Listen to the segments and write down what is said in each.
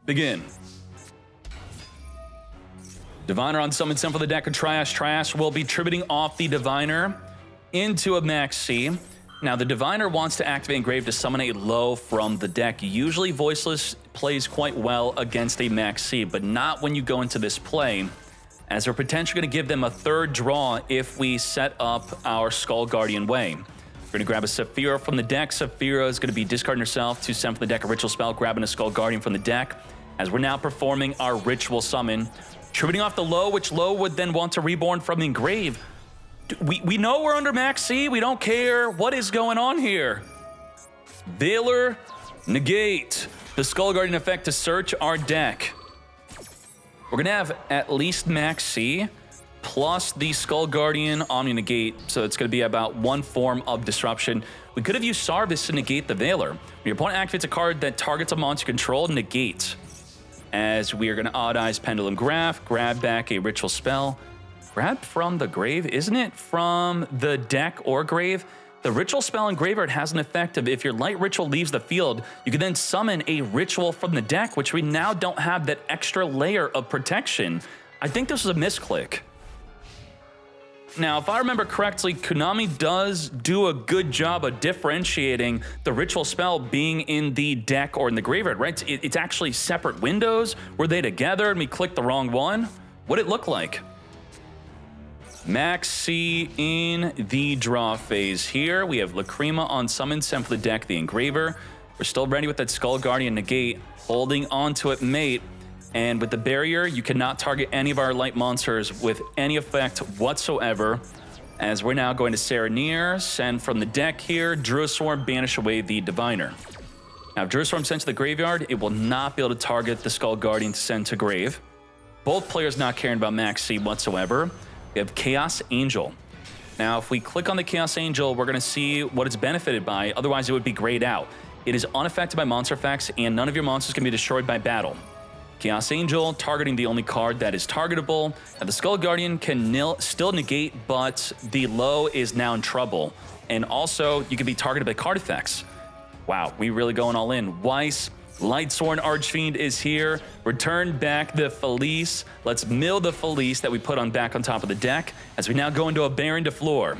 Begin. Diviner on summon sent for the deck of Triash. Triash will be tributing off the Diviner into a Max C. Now, the Diviner wants to activate Engrave to summon a low from the deck. Usually, Voiceless plays quite well against a Max C, but not when you go into this play, as we're potentially going to give them a third draw if we set up our Skull Guardian way. We're going to grab a Saphira from the deck. Saphira is going to be discarding herself to send from the deck a Ritual Spell, grabbing a Skull Guardian from the deck, as we're now performing our Ritual Summon. Tributing off the low, which low would then want to Reborn from the Engrave. We know we're under Max C. We don't care. What is going on here? Veiler, negate. The Skull Guardian effect to search our deck. We're going to have at least Max C plus the Skull Guardian Omni negate. So it's going to be about one form of disruption. We could have used Sarvis to negate the Veiler. When your opponent activates a card that targets a monster control, negate. As we are going to Odd-Eyes Pendulum Graph, grab back a Ritual Spell. Grab from the grave, isn't it? From the deck or grave. The Ritual Spell in Graveyard has an effect of if your Light Ritual leaves the field, you can then summon a Ritual from the deck, which we now don't have that extra layer of protection. I think this was a misclick. Now, if I remember correctly, Konami does do a good job of differentiating the Ritual Spell being in the deck or in the Graveyard, right? It's actually separate windows. Were they together and we clicked the wrong one? What'd it look like? Max C in the draw phase here. We have Lacrima on summon, sent for the deck, the Engraver. We're still ready with that Skull Guardian negate, holding onto it, mate. And with the barrier, you cannot target any of our light monsters with any effect whatsoever. As we're now going to Serenir, send from the deck here, Druiswarm, banish away the Diviner. Now, if Druiswarm sent to the graveyard, it will not be able to target the Skull Guardian to send to grave. Both players not caring about Max C whatsoever. We have Chaos Angel. Now, if we click on the Chaos Angel, we're going to see what it's benefited by. Otherwise, it would be grayed out. It is unaffected by monster effects, and none of your monsters can be destroyed by battle. Chaos Angel, targeting the only card that is targetable. Now, the Skull Guardian can still negate, but the low is now in trouble. And also, you can be targeted by card effects. Wow, we really going all in. Weiss, Lightsworn Archfiend is here. Return back the Felice. Let's mill the Felice that we put on back on top of the deck as we now go into a Baron de Fleur.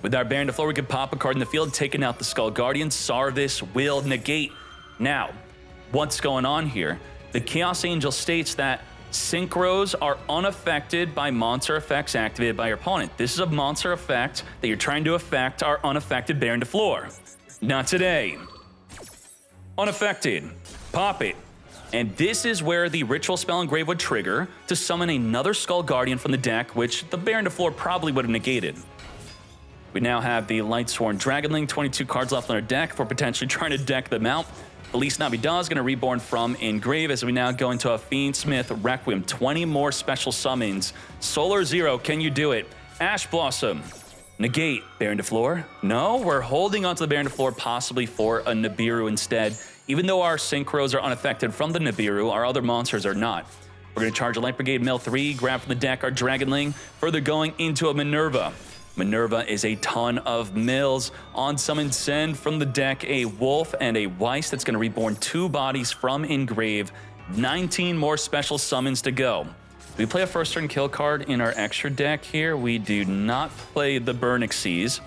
With our Baron de Fleur, we can pop a card in the field, taking out the Skull Guardian. Sarvis will negate. Now, what's going on here? The Chaos Angel states that Synchros are unaffected by monster effects activated by your opponent. This is a monster effect that you're trying to affect our unaffected Baron de Fleur. Not today. Unaffected. Pop it. And this is where the Ritual Spell Engrave would trigger to summon another Skull Guardian from the deck, which the Baron de Fleur probably would have negated. We now have the Lightsworn Dragonling, 22 cards left on our deck for potentially trying to deck them out. Felice Navidad is going to Reborn from Engrave as we now go into a Fiendsmith Requiem. 20 more special summons. Solar Zero, can you do it? Ash Blossom. Negate. Baron de Fleur? No, we're holding onto the Baron de Fleur possibly for a Nibiru instead. Even though our Synchros are unaffected from the Nibiru, our other monsters are not. We're going to charge a Light Brigade Mill 3, grab from the deck our Dragonling, further going into a Minerva. Minerva is a ton of mills. On summon, send from the deck a Wolf and a Weiss that's going to Reborn 2 bodies from Engrave. 19 more special summons to go. We play a first turn kill card in our extra deck here. We do not play the Burnixes.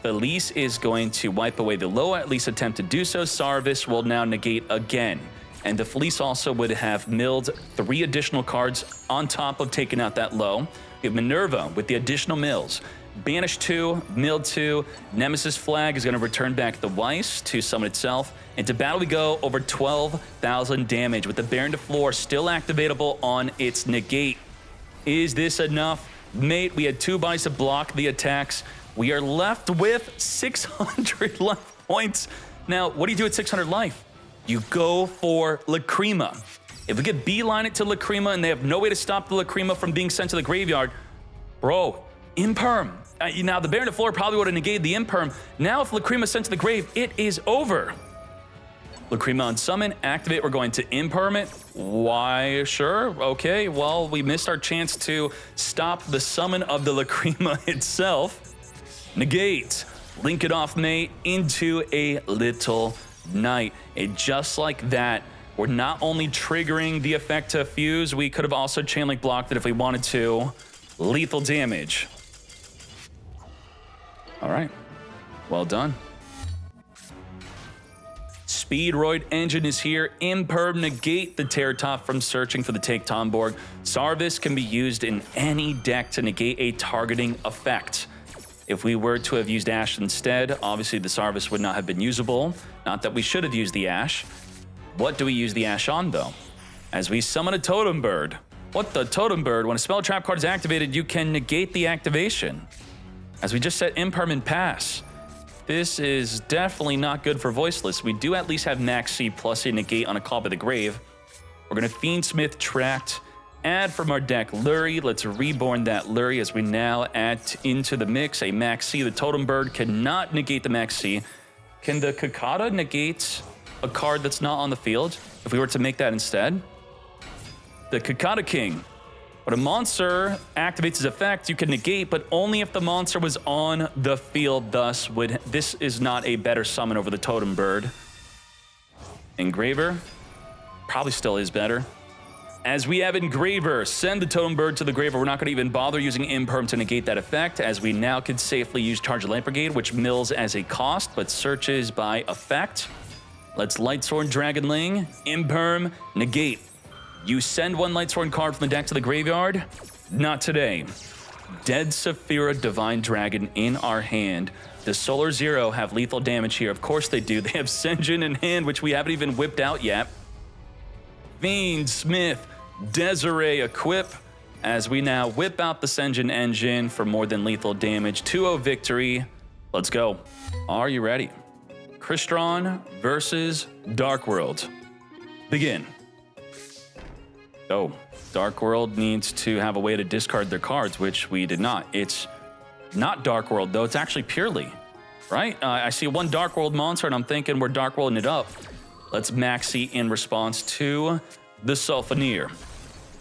Felice is going to wipe away the low, at least attempt to do so. Sarvis will now negate again. And the Felice also would have milled 3 additional cards on top of taking out that low. We have Minerva with the additional mills. Banish 2, mill 2. Nemesis Flag is going to return back the Weiss to summon itself. Into battle we go, over 12,000 damage with the Baron de Fleur still activatable on its negate. Is this enough? Mate, we had 2 bodies to block the attacks. We are left with 600 life points. Now, what do you do at 600 life? You go for Lacrima. If we could beeline it to Lacrima and they have no way to stop the Lacrima from being sent to the graveyard, bro, Imperm. Now, the Baron de Fleur probably would have negated the Imperm. Now, if Lacrima is sent to the grave, it is over. Lacrima on summon, activate, we're going to Imperm it. Why? Sure, okay, well, we missed our chance to stop the summon of the Lacrima itself. Negate, link it off, mate, into a little knight. And just like that, we're not only triggering the effect to fuse, we could have also chain link blocked it if we wanted to. Lethal damage. All right, well done. Speedroid Engine is here. Imperm, negate the Terratop from searching for the Take Tomborg. Sarvis can be used in any deck to negate a targeting effect. If we were to have used Ash instead, obviously the Sarvis would not have been usable. Not that we should have used the Ash. What do we use the Ash on, though? As we summon a Totem Bird. What the Totem Bird? When a spell trap card is activated, you can negate the activation. As we just set Impermanent Pass. This is definitely not good for Voiceless. We do at least have Max C plus a negate on a Call by the Grave. We're going to Fiendsmith Tract. Add from our deck Lurie. Let's reborn that Lurie as we now add into the mix a Max C. The Totem Bird cannot negate the Max C. Can the Kakata negate a card that's not on the field if we were to make that instead? The Kakata King. When a monster activates his effect, you can negate, but only if the monster was on the field. Thus, this is not a better summon over the Totem Bird. Engraver probably still is better. As we have Engraver, send the Totem Bird to the grave. We're not going to even bother using Imperm to negate that effect, as we now can safely use Charge Light Brigade, which mills as a cost, but searches by effect. Let's Lightsworn Dragonling, Imperm, negate. You send one Lightsworn card from the deck to the graveyard? Not today. Dead Saphira Divine Dragon in our hand. Does Solar Zero have lethal damage here? Of course they do. They have Senjin in hand, which we haven't even whipped out yet. Fiendsmith, Desiree equip, as we now whip out the Senjin engine for more than lethal damage. 2-0 victory. Let's go. Are you ready? Crystron versus Dark World. Begin. Oh, Dark World needs to have a way to discard their cards, which we did not. It's not Dark World, though. It's actually Purely, right? I see one Dark World monster, and I'm thinking we're Dark Worlding it up. Let's Maxi in response to the Sulfaneer.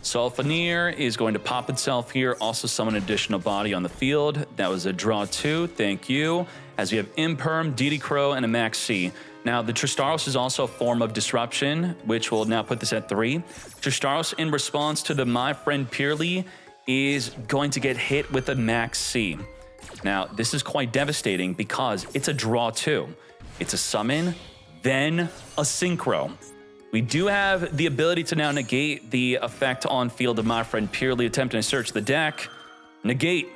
Sulfaneer is going to pop itself here, also summon an additional body on the field. That was a draw 2, thank you. As we have Imperm, DD Crow, and a Max C. Now, the Tristaros is also a form of disruption, which will now put this at 3. Tristaros, in response to the My Friend Purely, is going to get hit with a Max C. Now, this is quite devastating because it's a draw 2. It's a summon, then a Synchro. We do have the ability to now negate the effect on field of My Friend Purely, attempting to search the deck. Negate,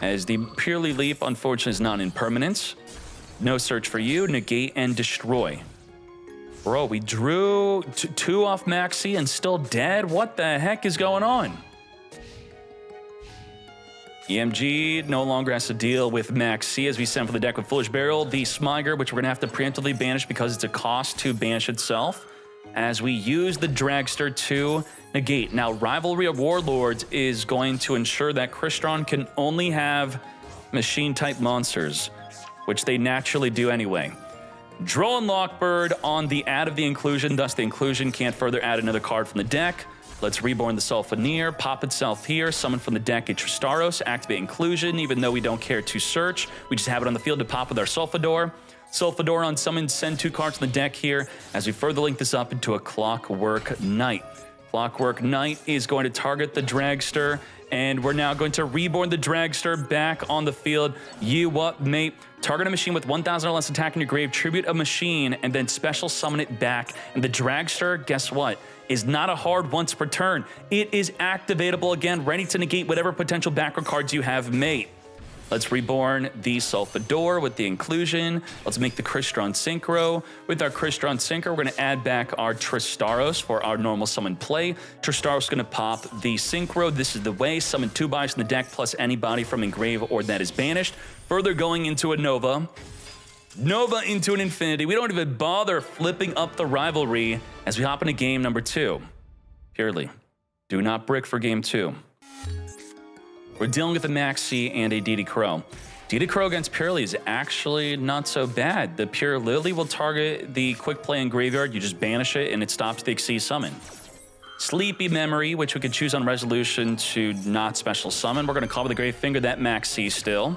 as the Purely Leap, unfortunately, is not in permanence. No search for you. Negate and destroy. Bro, we drew 2 off Maxi and still dead? What the heck is going on? EMG no longer has to deal with Maxi as we send for the deck with Foolish Burial, the Smiger, which we're going to have to preemptively banish because it's a cost to banish itself, as we use the Dragster to negate. Now, Rivalry of Warlords is going to ensure that Crystron can only have machine-type monsters, which they naturally do anyway. Droll and Lockbird on the add of the inclusion, thus the inclusion can't further add another card from the deck. Let's reborn the Sulfaneer, pop itself here, summon from the deck a Tristaros, activate inclusion, even though we don't care to search. We just have it on the field to pop with our Sulfador. Sulfador on summon, send 2 cards from the deck here as we further link this up into a Clockwork Knight. Clockwork Knight is going to target the Dragster, and we're now going to reborn the Dragster back on the field. You what, mate? Target a machine with 1,000 or less attack in your grave, tribute a machine, and then special summon it back. And the Dragster, guess what? Is not a hard once per turn. It is activatable again, ready to negate whatever potential background cards you have, mate. Let's reborn the Sulfador with the inclusion. Let's make the Crystron Synchro. With our Crystron Synchro, we're going to add back our Tristaros for our normal summon play. Tristaros is going to pop the Synchro. This is the way. Summon 2 bodies from the deck plus anybody from Engrave or that is banished. Further going into a Nova. Nova into an Infinity. We don't even bother flipping up the Rivalry as we hop into game number 2. Purely. Do not brick for game 2. We're dealing with a Maxi and a DD Crow. DD Crow against Purely is actually not so bad. The Pure Lily will target the quick play in graveyard. You just banish it and it stops the Xyz summon. Sleepy Memory, which we could choose on resolution to not special summon. We're going to call with the Grave Finger that Maxi still.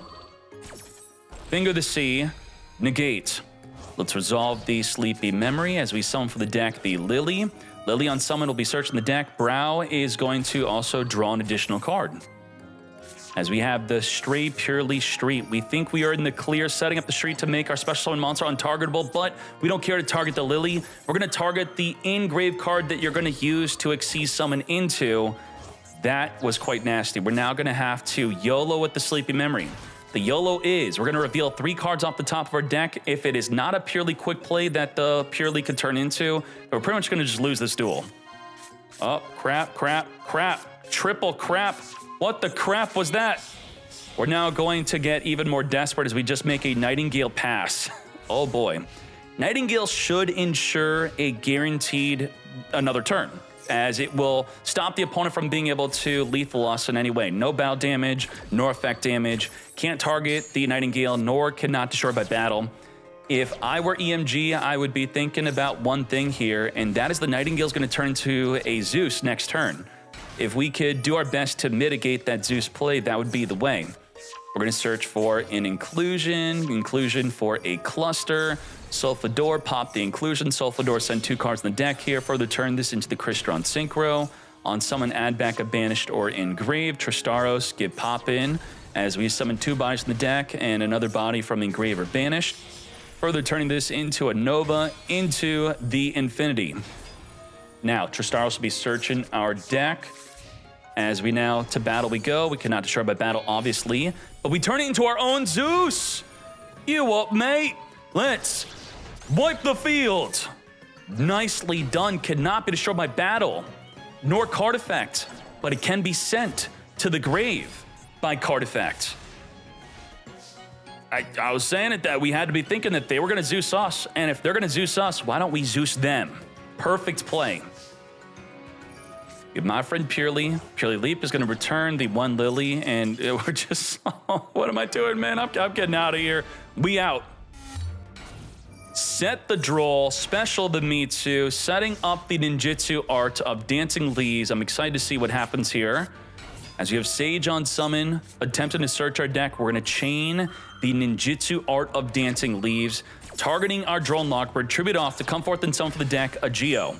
Finger the C. Negate. Let's resolve the Sleepy Memory as we summon for the deck the Lily. Lily on summon will be searching the deck. Brow is going to also draw an additional card. As we have the Stray Purely Street, we think we are in the clear, setting up the street to make our special summon monster untargetable, but we don't care to target the Lily. We're going to target the in-grave card that you're going to use to Xyz summon into. That was quite nasty. We're now going to have to YOLO with the Sleepy Memory. The YOLO is, we're going to reveal 3 cards off the top of our deck. If it is not a purely quick play that the Purely could turn into, we're pretty much going to just lose this duel. Oh, crap, crap, crap. Triple crap. What the crap was that? We're now going to get even more desperate as we just make a Nightingale pass. Oh boy. Nightingale should ensure a guaranteed another turn, as it will stop the opponent from being able to lethal us in any way. No bow damage, nor effect damage. Can't target the Nightingale, nor cannot destroy by battle. If I were EMG, I would be thinking about one thing here, and that is the Nightingale's going to turn into a Zeus next turn. If we could do our best to mitigate that Zeus play, that would be the way. We're going to search for an inclusion for a cluster. Sulfador, pop the inclusion. Sulfador, send 2 cards in the deck here. Further turn this into the Crystron Synchro. On summon, add back a banished or engraved. Tristaros, give pop in as we summon 2 bodies in the deck and another body from engraved or banished. Further turning this into a Nova, into the Infinity. Now, Tristaros will be searching our deck. As we now, to battle we go. We cannot destroy by battle, obviously, but we turn it into our own Zeus. You up, mate? Let's wipe the field. Nicely done. Cannot be destroyed by battle, nor card effect, but it can be sent to the grave by card effect. I was saying it that we had to be thinking that they were going to Zeus us, and if they're going to Zeus us, why don't we Zeus them? Perfect play. My friend Purely Leap is going to return the 1 Lily, and we're just, oh, what am I doing, man? I'm getting out of here. We out. Set the Droll, special the Mitsu, setting up the ninjutsu art of Dancing Leaves. I'm excited to see what happens here. As we have Sage on summon, attempting to search our deck, we're going to chain the ninjutsu art of Dancing Leaves, targeting our Drone Lockbird, tribute off to come forth and summon for the deck a Geo.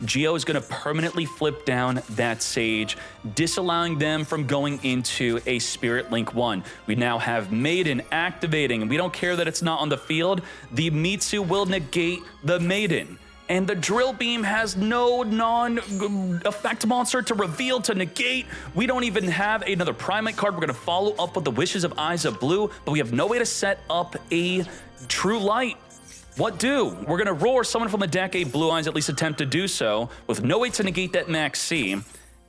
Geo is going to permanently flip down that Sage, disallowing them from going into a Spirit Link 1. We now have Maiden activating, and we don't care that it's not on the field. The Mitsu will negate the Maiden, and the Drill Beam has no non-effect monster to reveal to negate. We don't even have another Primate card. We're going to follow up with the Wishes of Eyes of Blue, but we have no way to set up a True Light. What do? We're going to roar summon from the deck a Blue Eyes, at least attempt to do so, with no way to negate that Max C.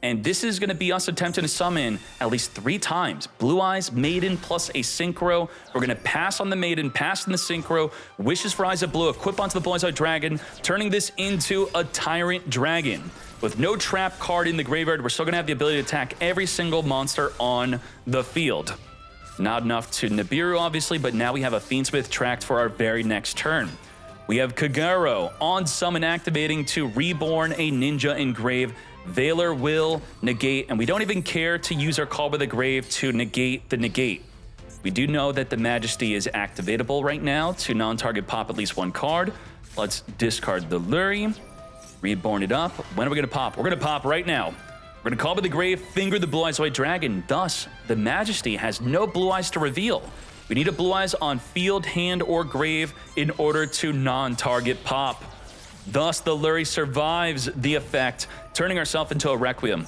And this is going to be us attempting to summon at least 3 times. Blue Eyes, Maiden, plus a Synchro. We're going to pass on the Maiden, pass on the Synchro, Wishes for Eyes of Blue, equip onto the Blue Eyes White Dragon, turning this into a Tyrant Dragon. With no trap card in the graveyard, we're still going to have the ability to attack every single monster on the field. Not enough to Nibiru, obviously, but now we have a Fiendsmith tracked for our very next turn. We have Kagero on summon activating to reborn a Ninja Engrave. Valor will negate, and we don't even care to use our Call by the Grave to negate the negate. We do know that the Majesty is activatable right now to non-target pop at least 1 card. Let's discard the Lurie, reborn it up. When are we going to pop? We're going to pop right now. We're going to Call by the Grave, finger the Blue Eyes White Dragon. Thus, the Majesty has no Blue Eyes to reveal. We need a Blue Eyes on field, hand, or grave in order to non-target pop. Thus, the Lurie survives the effect, turning ourselves into a Requiem.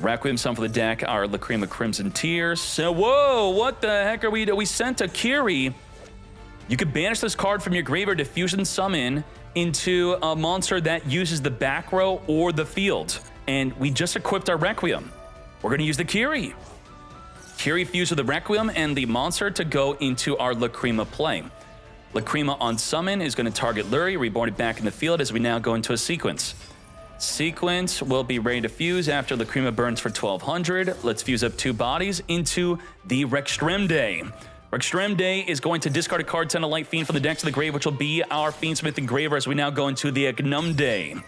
Requiem summon for the deck, our Lacrima Crimson Tears. So, whoa, what the heck are we? We sent a Kiri. You could banish this card from your graveyard to fusion summon into a monster that uses the back row or the field. And we just equipped our Requiem. We're going to use the Kiri. Kiri fuse with the Requiem and the monster to go into our Lacrima play. Lacrima on summon is going to target Lurie, reborn it back in the field as we now go into a sequence. Sequence will be ready to fuse after Lacrima burns for 1200. Let's fuse up 2 bodies into the Rextremde. Rextremde is going to discard a card, send a Light Fiend from the deck to the grave, which will be our Fiendsmith Engraver as we now go into the Ignumde.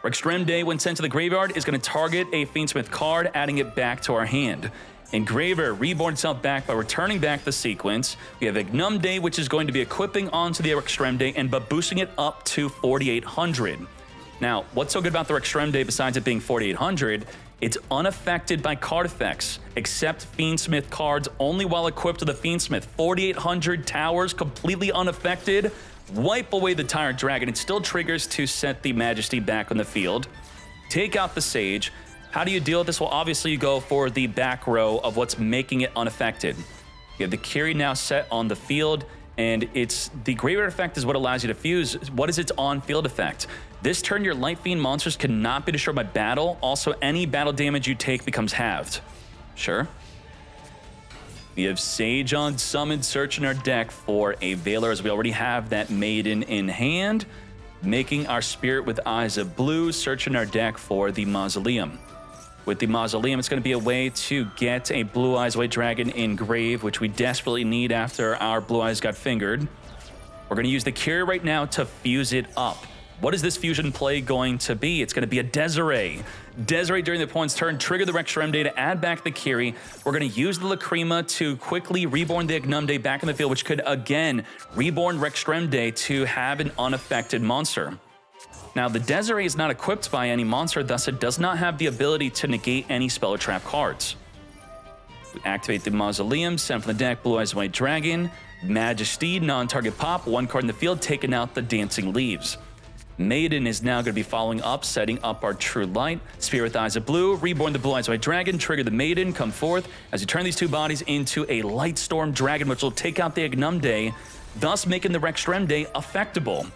Rextremde, when sent to the graveyard, is going to target a Fiendsmith card, adding it back to our hand. Engraver reborn itself back by returning back the sequence. We have Ignumde, which is going to be equipping onto the Extremde and boosting it up to 4,800. Now, what's so good about the Extremde besides it being 4,800? It's unaffected by card effects, except Fiendsmith cards only while equipped with the Fiendsmith. 4,800 towers, completely unaffected. Wipe away the Tyrant Dragon. It still triggers to set the Majesty back on the field. Take out the Sage. How do you deal with this? Well, obviously you go for the back row of what's making it unaffected. You have the Kiri now set on the field, and it's the Graveyard effect is what allows you to fuse. What is its on-field effect? This turn, your Light Fiend monsters cannot be destroyed by battle. Also, any battle damage you take becomes halved. Sure. We have Sage on summon, searching our deck for a Veiler, as we already have that Maiden in hand. Making our Spirit with Eyes of Blue, searching our deck for the Mausoleum. With the Mausoleum, it's going to be a way to get a Blue Eyes White Dragon in grave, which we desperately need after our Blue Eyes got fingered. We're going to use the Kiri right now to fuse it up. What is this fusion play going to be? It's going to be a Desiree. Desiree during the opponent's turn, trigger the Extremde to add back the Kiri. We're going to use the Lacrima to quickly reborn the Ignumde back in the field, which could, again, reborn Extremde to have an unaffected monster. Now, the Desiree is not equipped by any monster, thus it does not have the ability to negate any spell or trap cards. We activate the Mausoleum, send from the deck Blue Eyes White Dragon, Majesty, non-target pop, one card in the field, taking out the Dancing Leaves. Maiden is now going to be following up, setting up our True Light. Spirit with Eyes of Blue, reborn the Blue Eyes White Dragon, trigger the Maiden, come forth as you turn these two bodies into a Lightstorm Dragon, which will take out the Ignumde, thus making the Extremde effectable.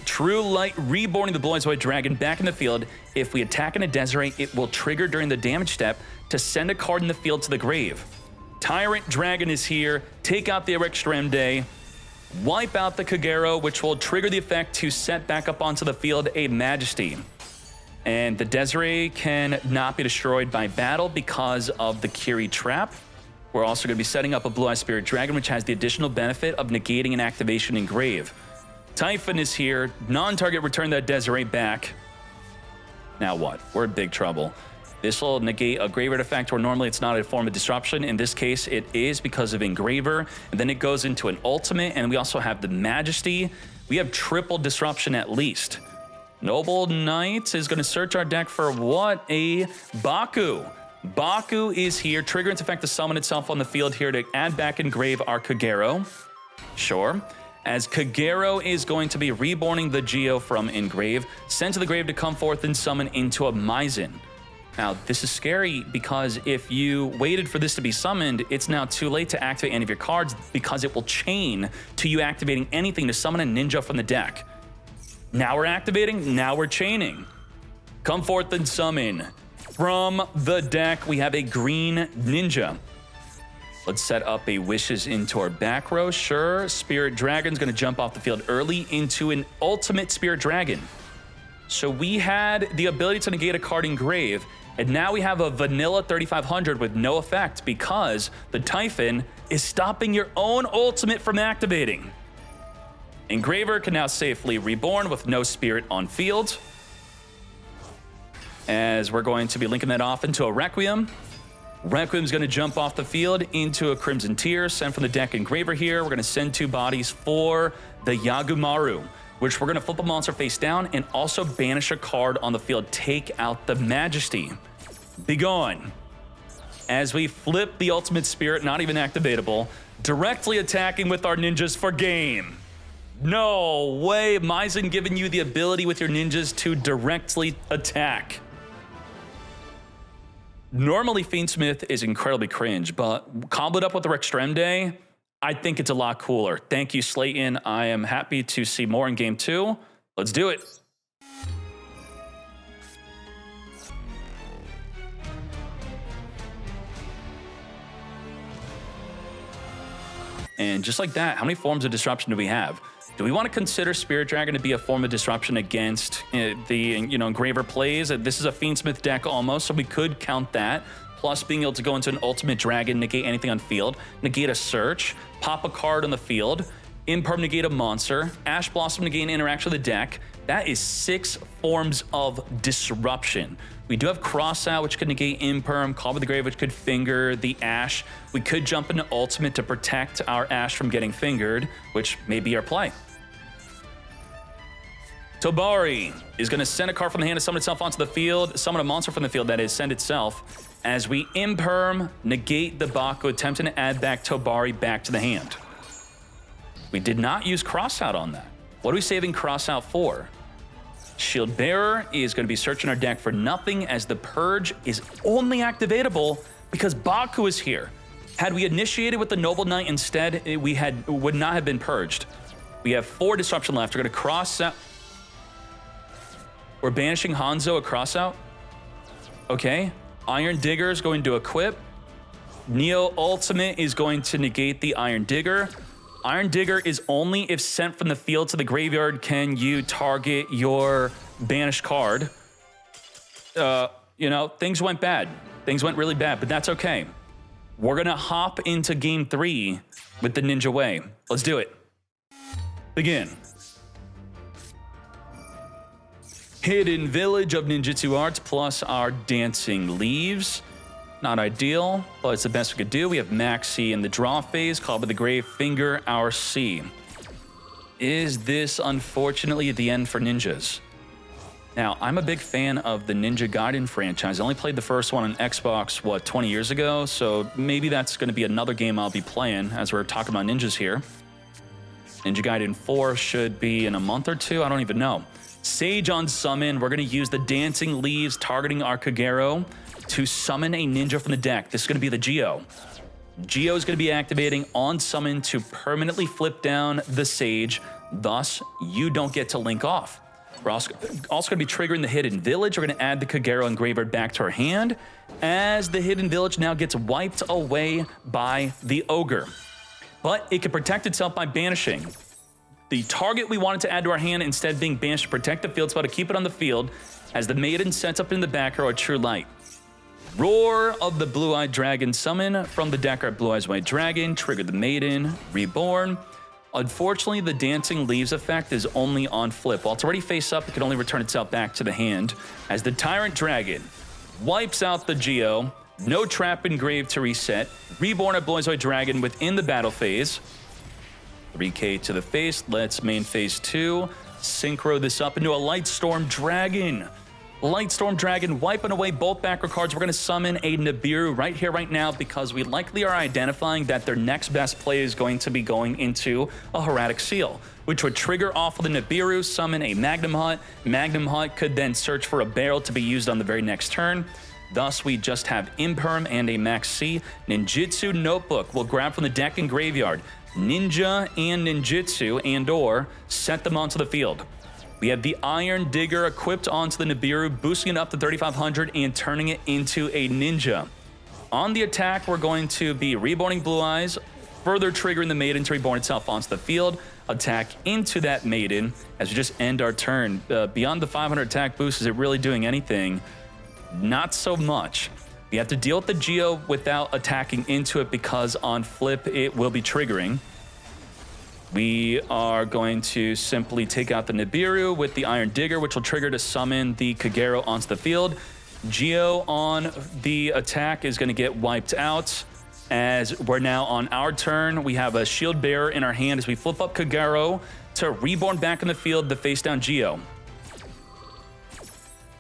True Light reborning the Blue Eyes White Dragon back in the field. If we attack in a Desiree, it will trigger during the damage step to send a card in the field to the grave. Tyrant Dragon is here, take out the Extremde, wipe out the Kagero, which will trigger the effect to set back up onto the field a Majesty. And the Desiree can not be destroyed by battle because of the Kiri trap. We're also going to be setting up a Blue Eye Spirit Dragon, which has the additional benefit of negating an activation in grave. Typhon is here, non-target, return that Desiree back. Now what? We're in big trouble. This will negate a Graveyard effect where normally it's not a form of disruption. In this case, it is because of Engraver. And then it goes into an ultimate, and we also have the Majesty. We have triple disruption at least. Noble Knight is going to search our deck for what? A Baku. Baku is here, trigger its effect to summon itself on the field here to add back Engrave our Kagero. Sure. As Kagero is going to be reborning the Geo from Engrave, sent to the grave to come forth and summon into a Maizen. Now, this is scary because if you waited for this to be summoned, it's now too late to activate any of your cards because it will chain to you activating anything to summon a ninja from the deck. Now we're activating, now we're chaining. Come forth and summon. From the deck, we have a green ninja. Let's set up a Wishes into our back row. Sure, Spirit Dragon's going to jump off the field early into an ultimate Spirit Dragon. So we had the ability to negate a card in grave, and now we have a vanilla 3500 with no effect because the Typhon is stopping your own ultimate from activating. Engraver can now safely reborn with no spirit on field. As we're going to be linking that off into a Requiem. Requiem's going to jump off the field into a Crimson Tear, send from the deck Engraver here. We're going to send two bodies for the Yagumaru, which we're going to flip a monster face down and also banish a card on the field. Take out the Majesty. Be gone. As we flip the Ultimate Spirit, not even activatable, directly attacking with our ninjas for game. No way. Maizen giving you the ability with your ninjas to directly attack. Normally, Fiendsmith is incredibly cringe, but comboed up with the Extremde, I think it's a lot cooler. Thank you, Slayton. I am happy to see more in Game 2. Let's do it. And just like that, how many forms of disruption do we have? Do we want to consider Spirit Dragon to be a form of disruption against the Engraver plays? This is a Fiendsmith deck almost, so we could count that. Plus being able to go into an Ultimate Dragon, negate anything on field, negate a search, pop a card on the field, imperm negate a monster, Ash Blossom negate an interaction with the deck, That is 6 forms of disruption. We do have Cross Out, which could negate Imperm, Call with the Grave, which could finger the Ash. We could jump into Ultimate to protect our Ash from getting fingered, which may be our play. Tobari is going to send a card from the hand to summon itself onto the field, summon a monster from the field, that is, send itself. As we Imperm, negate the Baku, attempting to add back Tobari back to the hand. We did not use Cross Out on that. What are we saving Cross Out for? Shield Bearer is going to be searching our deck for nothing, as the Purge is only activatable because Baku is here. Had we initiated with the Noble Knight instead, would not have been purged. We have 4 disruption left. We're going to Cross Out. We're banishing Hanzo a Cross Out. Okay. Iron Digger is going to equip. Neo Ultimate is going to negate the Iron Digger. Iron Digger is only if sent from the field to the graveyard can you target your banished card. You know, things went bad. Things went really bad, but that's okay. We're going to hop into game 3 with the Ninja Way. Let's do it. Begin. Hidden Village of Ninjutsu Arts plus our Dancing Leaves. Not ideal, but it's the best we could do. We have Maxi in the draw phase, Call by the Grave, finger our C. Is this unfortunately the end for ninjas? Now, I'm a big fan of the Ninja Gaiden franchise. I only played the first one on Xbox, 20 years ago? So maybe that's going to be another game I'll be playing as we're talking about ninjas here. Ninja Gaiden 4 should be in a month or 2. I don't even know. Sage on summon. We're going to use the Dancing Leaves targeting our Kagero to summon a ninja from the deck. This is going to be the Geo. Geo is going to be activating on summon to permanently flip down the Sage. Thus, you don't get to link off. We're also going to be triggering the Hidden Village. We're going to add the Kagero and Graveyard back to our hand, as the Hidden Village now gets wiped away by the Ogre. But it can protect itself by banishing the target we wanted to add to our hand, instead being banished to protect the field spot to keep it on the field, as the Maiden sets up in the back row a True Light. Roar of the Blue-Eyed Dragon summon from the deck. Our Blue Eyes White Dragon, trigger the Maiden, Reborn. Unfortunately, the Dancing Leaves effect is only on flip. While it's already face up, it can only return itself back to the hand, as the Tyrant Dragon wipes out the Geo. No trap engraved to reset. Reborn a Blue Eyes White Dragon within the battle phase. 3k to the face. Let's main phase 2. Synchro this up into a Lightstorm Dragon. Lightstorm Dragon wiping away both background cards. We're going to summon a Nibiru right here, right now, because we likely are identifying that their next best play is going to be going into a Hieratic Seal, which would trigger off of the Nibiru, summon a Magnum Hut. Magnum Hut could then search for a barrel to be used on the very next turn. Thus, we just have Imperm and a Max C. Ninjutsu Notebook will grab from the deck and graveyard Ninja and Ninjutsu and/or set them onto the field. We have the Iron Digger equipped onto the Nibiru, boosting it up to 3,500 and turning it into a Ninja. On the attack, we're going to be Reborning Blue Eyes, further triggering the Maiden to reborn itself onto the field. Attack into that Maiden as we just end our turn. Beyond the 500 attack boost, is it really doing anything? Not so much. We have to deal with the Geo without attacking into it, because on flip, it will be triggering. We are going to simply take out the Nibiru with the Iron Digger, which will trigger to summon the Kagero onto the field. Geo on the attack is going to get wiped out. As we're now on our turn, we have a Shield Bearer in our hand as we flip up Kagero to reborn back in the field the face down Geo.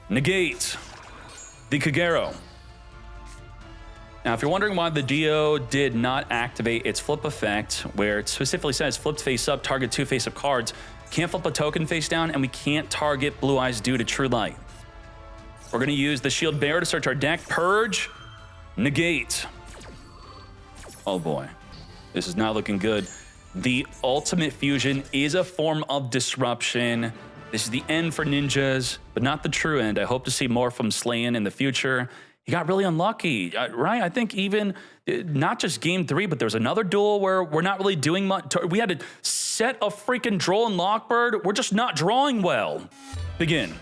Negate the Kagero. Now, if you're wondering why the Geo did not activate its flip effect, where it specifically says flipped face up, target 2 face up cards, can't flip a token face down, and we can't target Blue Eyes due to True Light. We're going to use the Shield Bearer to search our deck, Purge, Negate. Oh boy, this is not looking good. The Ultimate Fusion is a form of disruption. This is the end for ninjas, but not the true end. I hope to see more from Slayin in the future. He got really unlucky, right? I think even not just game 3, but there was another duel where we're not really doing much. We had to set a freaking Droll and Lockbird. We're just not drawing well. Begin.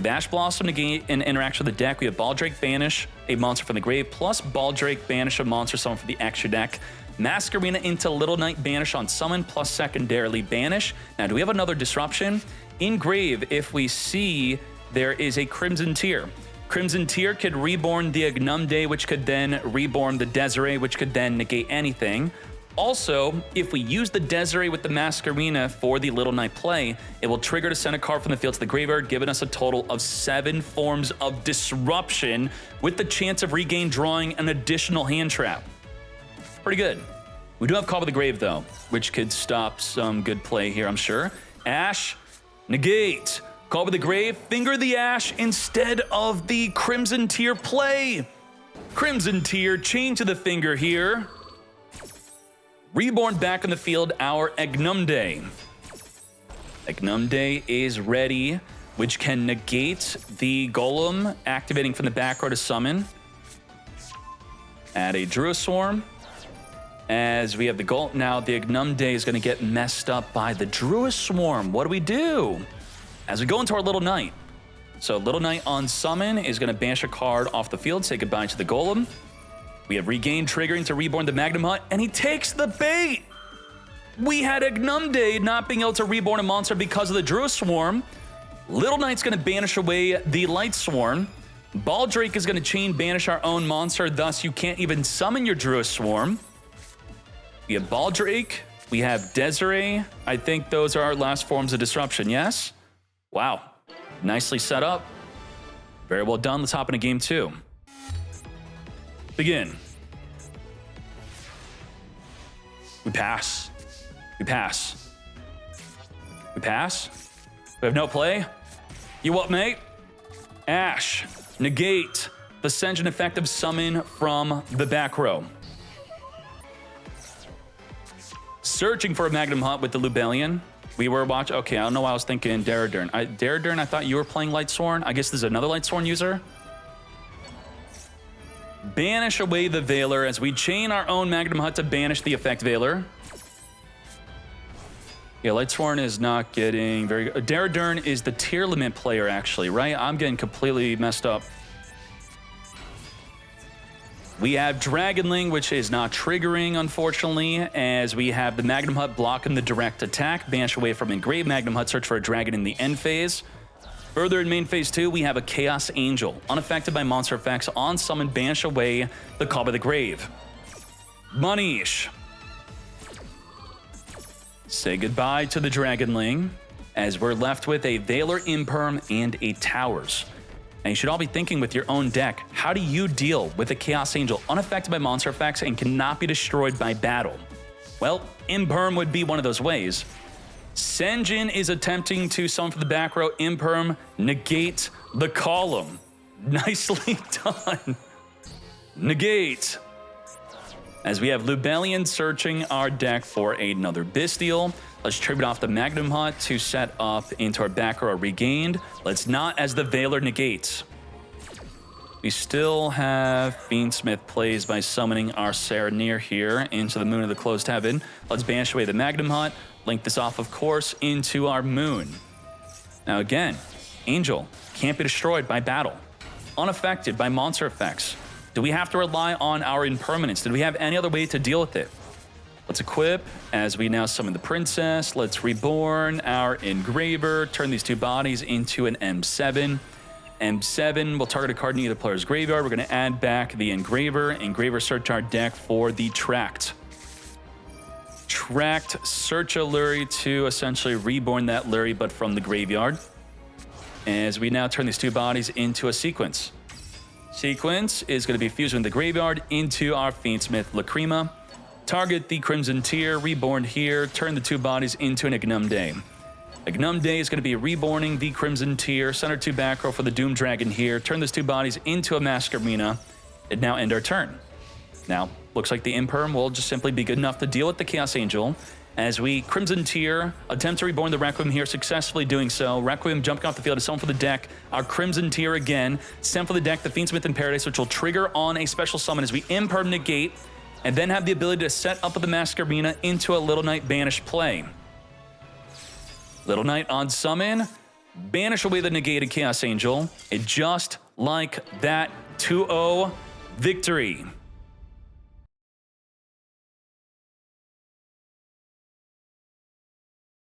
We have Ash Blossom negate and interact with the deck. We have Baldrake banish a monster from the grave, plus Baldrake banish a monster summon from the extra deck. Masquerena into Little Knight banish on summon, plus secondarily banish. Now, do we have another disruption? In grave, if we see there is a Crimson Tear. Crimson Tear could reborn the Ignumde, which could then reborn the Desiree, which could then negate anything. Also, if we use the Desiree with the Masquerena for the Little Knight play, it will trigger to send a card from the field to the graveyard, giving us a total of 7 forms of disruption with the chance of regain drawing an additional hand trap. Pretty good. We do have Call of the Grave, though, which could stop some good play here, I'm sure. Ash, negate. Call of the Grave, finger the Ash instead of the Crimson Tear play. Crimson Tear, chain to the finger here. Reborn back on the field, our Ignumde. Ignumde is ready, which can negate the Golem, activating from the back row to summon. Add a Druid Swarm. As we have the Golem, now the Ignumde is going to get messed up by the Druid Swarm. What do we do? As we go into our Little Knight. So Little Knight on summon is going to banish a card off the field, say goodbye to the Golem. We have Regain triggering to reborn the Magnum Hut, and he takes the bait. We had Ignumde not being able to reborn a monster because of the Druid Swarm. Little Knight's going to banish away the Lightsworn. Baldrake is going to chain banish our own monster, thus you can't even summon your Druid Swarm. We have Baldrake. We have Desiree. I think those are our last forms of disruption, yes? Wow. Nicely set up. Very well done. Let's hop into game 2. Begin. We pass. We pass. We pass. We have no play. You what, mate? Ash. Negate the Sen'jin effective summon from the back row. Searching for a Magnum Hut with the Lubellion. We were watching. Okay, I don't know why I was thinking Daradurn. Daradurn, I thought you were playing Lightsworn. I guess there's another Lightsworn user. Banish away the Veiler as we chain our own Magnum Hut to banish the effect Veiler. Yeah, Lightsworn is not getting very good. Daradurn is the tier limit player, actually, right? I'm getting completely messed up. We have Dragonling, which is not triggering, unfortunately, as we have the Magnum Hut blocking the direct attack. Banish away from Engraved Magnum Hut, search for a dragon in the end phase. Further in main phase 2, we have a Chaos Angel. Unaffected by monster effects, on summon, banish away the Call by the Grave. Manish. Say goodbye to the Dragonling, as we're left with a Veiler Imperm and a Towers. And you should all be thinking with your own deck, how do you deal with a Chaos Angel unaffected by monster effects and cannot be destroyed by battle? Well, Imperm would be one of those ways. Sen'jin is attempting to summon for the back row. Imperm, negate the column. Nicely done. Negate. As we have Lubellion searching our deck for another Bestial. Let's tribute off the Magnum Hut to set up into our back row regained. Let's not as the Veiler negates. We still have Fiendsmith plays by summoning our Serenir here into the Moon of the Closed Heaven. Let's banish away the Magnum Hut. Link this off, of course, into our Moon. Now again, Angel can't be destroyed by battle. Unaffected by monster effects. Do we have to rely on our impermanence? Did we have any other way to deal with it? Let's equip as we now summon the Princess. Let's reborn our Engraver. Turn these two bodies into an M7. M7 will target a card in either player's graveyard. We're going to add back the Engraver. Engraver search our deck for the Tract. Tract, search a Luri to essentially reborn that Luri, but from the graveyard. As we now turn these two bodies into a Sequence. Sequence is going to be fused in the graveyard into our Fiendsmith Lacrima. Target the Crimson Tear, reborn here. Turn the two bodies into an Ignumde. Ignumde is going to be reborning the Crimson Tear. Center two back row for the Doom Dragon here. Turn those two bodies into a Masquerena. And now end our turn. Now, looks like the Imperm will just simply be good enough to deal with the Chaos Angel. As we Crimson Tear, attempt to reborn the Requiem here, successfully doing so. Requiem jumping off the field to summon for the deck. Our Crimson Tear again. Send for the deck the Fiendsmith in Paradise, which will trigger on a special summon as we Imperm negate, and then have the ability to set up with the Masquerena into a Little Knight banish play. Little Knight on summon. banish away the negated Chaos Angel, and just like that, 2-0 victory.